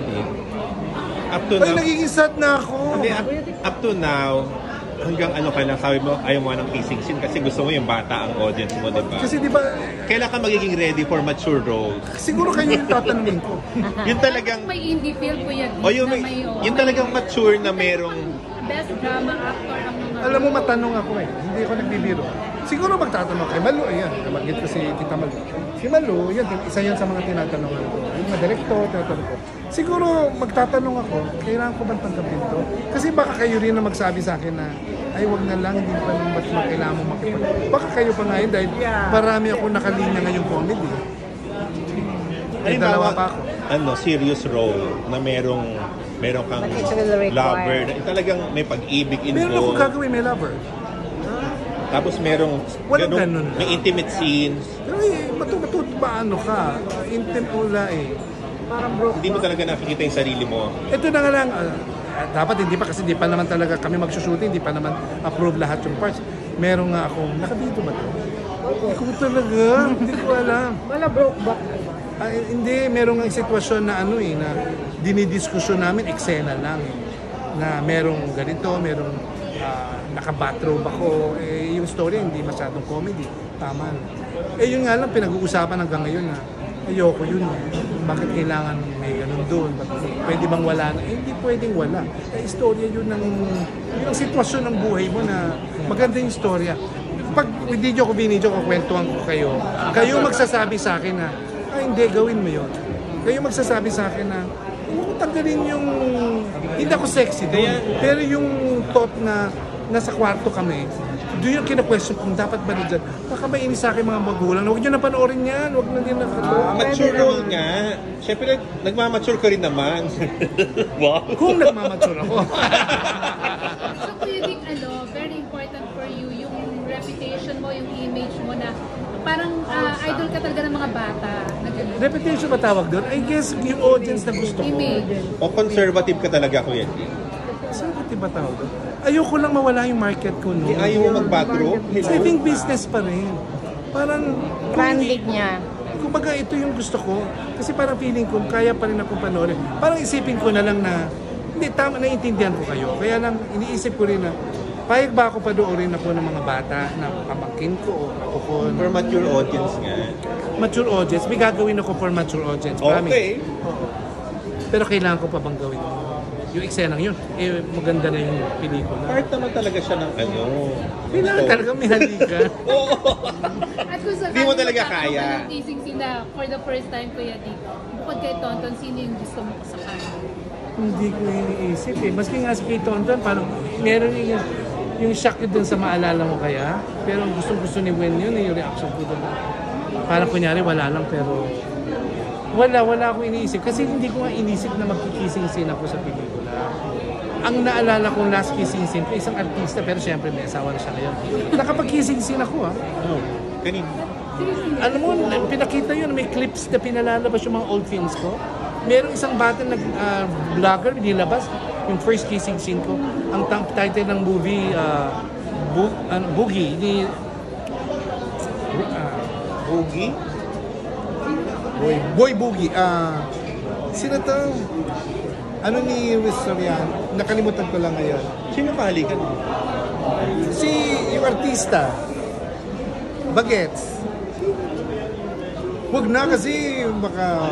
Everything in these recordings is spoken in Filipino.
Kuya D. Up to Ay, now. nagiging sad na ako. Hindi, up to now, hanggang ano ka lang, sabi mo, ayaw mo ng kissing scene kasi gusto mo yung bata ang audience mo, di ba? Kasi di ba, Kailan ka magiging ready for mature roles? siguro kayo yung tatanungin ko. Yung talagang, May indie film, Kuya D. o yung, na may, yung talagang mature na merong, best drama actor ang mga... Alam mo, matanong ako eh. Hindi ako nagbibiro. Siguro magtatanong kay Malu, ayan, nabanggit ko si Tita Malu. Si Malu, yan, isa yan sa mga tinatanong ko. Yung mga director, tinatanong ko. Siguro magtatanong ako, kailangan ko bang tanggapin to? Kasi baka kayo rin na magsabi sa akin na, ay wag na lang, hindi pa naman ba't kailangan mo makipag... Baka kayo pa nga yun dahil marami ako nakalinya ngayong comedy. May dalawa pa ako. ano, serious role na meron kang lover, na talagang may pag-ibig Meron ako involved. gagawin, may lover. Tapos merong Walang ganun. may intimate scenes. Pero eh, matutut ba ano ka? Intim ula eh. Parang broke. Hindi mo talaga nakikita yung sarili mo. Ito na nga lang, dapat hindi pa kasi hindi pa naman talaga kami mag-shooting, hindi pa naman approve lahat yung parts. Meron nga akong, nakadito ba ito? Hindi ko talaga, hindi ko alam. Wala broke back. Hindi, meron nga sitwasyon na ano eh, na dinidiskusyon namin, eksena lang eh. Na merong ganito, merong naka-bathrobe ako, eh, yung story hindi masyadong comedy, tama. Eh yun nga lang, pinag-uusapan hanggang ngayon na ayoko yun eh. Bakit kailangan may ganun doon? Pwede bang wala na? Eh, hindi pwedeng wala. Eh, istorya yun ng, yung sitwasyon ng buhay mo na maganda yung istorya. Pag video ko, kwentuhan ko kayo, kayo magsasabi sa akin na, ay hindi, gawin mo yun. Kayo magsasabi sa akin na, huwag mo tanggalin yung, hindi ako sexy doon. Pero yung thought na nasa kwarto kami, doon yung kina-question kung dapat ba na dyan. Baka mainis sa akin mga magulang. Huwag nyo na panoorin yan. Huwag na din nakatoon. Mature role nga. Siyempre, nagmamature ka rin naman. Wow. Kung nagmamature ako. So, Kuya Dick, very important for you yung reputation mo, yung image mo na parang idol ka talaga ng mga bata. Na ganun. Reputation ba tawag doon? I guess yung audience na gusto ko. Image. O conservative ka talaga, Kuya D. Saan ba diba tawag doon? Ayoko lang mawala yung market ko, no? Ayaw mo mag-bathrobe? I think business pa rin. Parang... Branding niya. Kumbaga ito yung gusto ko. Kasi parang feeling ko, kaya pa rin akong panoorin. Parang isipin ko na lang na, hindi, tama, naiintindihan ko kayo. Kaya lang, iniisip ko rin na, payag ba ako panoorin ako ng mga bata na pamangkin ko o ako ko? For mature audience nga. Mature audience. May gagawin ako for mature audience. Okay. Oo. Pero kailangan ko pa bang gawin yung eksenang yun? Eh, maganda na yung pelikula. Part naman talaga siya ng ano. Kailangan talaga may halikan. Oo. At kung Hindi mo talaga kaya. Ng kissing scene na for the first time, Kuya Dick, bukod kay Tonton, sino yung gusto mo sa kanya? Hindi ko iniisip eh. Maski nga si Kay Tonton, parang meron yung shock yun dun sa maalala mo kaya. Pero gusto ni Wen yun, yung reaction ko dun. Parang kunyari wala lang pero wala akong iniisip. Kasi hindi ko nga inisip na magkikissing scene ako sa pelikula. Ang naalala kong last kissing scene ko, isang artista, pero syempre may asawa na siya ngayon. Nakapag-kissing scene ako ha. Oh, kanina. Alam mo, pinakita yun, may clips na pinalalabas yung mga old films ko. Merong isang bata na vlogger, nilabas yung first kissing scene ko. Ang title ng movie, Boogie. Boogie? Boy Boogie. Sino to? Ano ni Luis Soriano? Nakalimutan ko lang ngayon. Sino kahalikan mo? Si yung artista. Bagets. Huwag na kasi baka...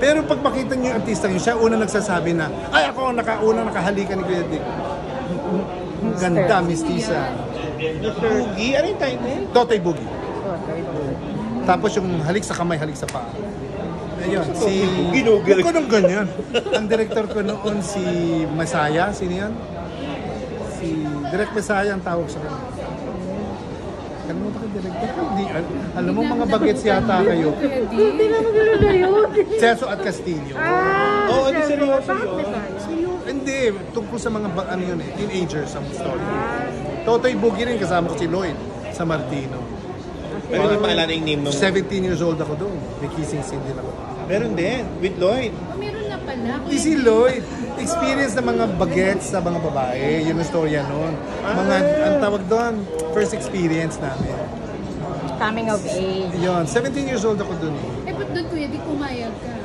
Pero pag makita niyo yung artista yun, siya unang nagsasabi na, ay ako ang unang nakahalikan ni Kuya Dick. Ganda, mistisa. Boogie? Ano yung title? Totoy Boogie. Tapos yung halik sa kamay, halik sa paa. Ayun, si... Ginugol. Huwag ko nung ganyan. Ang director ko noon si Masaya. Sino yan? Si Direk Masaya ang tawag sa kanya. Alam mo ba kay director? Hindi. Alam mo, mga bagets yata kayo. Hindi na magulala yun. Celso at Castillo. Oo, ano seryoso yun? Hindi. Tungkol sa mga ano yun eh. Teenagers ang story. Totoy Boogie rin. Kasama ko si Lloyd sa Martino. Pero hindi maalala yung name nung... 17 years old ako doon. May kissing scene din ako. Meron din, with Lloyd. Oh, meron na pala. Hindi si Lloyd. Experience ng mga bagets sa mga babae. Yun ang storya noon. Mga, ang tawag doon, first experience namin. Coming of age. Yun, 17 years old ako doon eh. Eh, ba't doon, Kuya Dick, pumayag ka?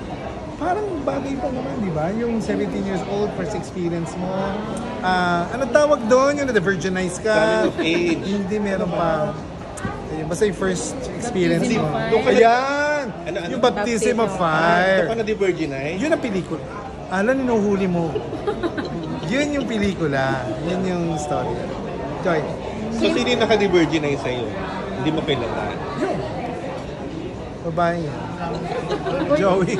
parang bagay pa naman, di ba? Yung 17 years old, first experience mo. Ano tawag doon? Yung na-virginize ka? Coming of age. Hindi, meron pa. Basta yung first experience Baptism mo. of fire. Doon ka na- Ayan! Ano? Yung baptism of Ito fire. ka na di-virginize? Yun ang pelikula. Ninuhuli mo. Yun yung pelikula. Yun yung story. Joy. So, sino yung naka-di-virginize sa'yo? Hindi mo kilala. Yun. Babae yan. Joey.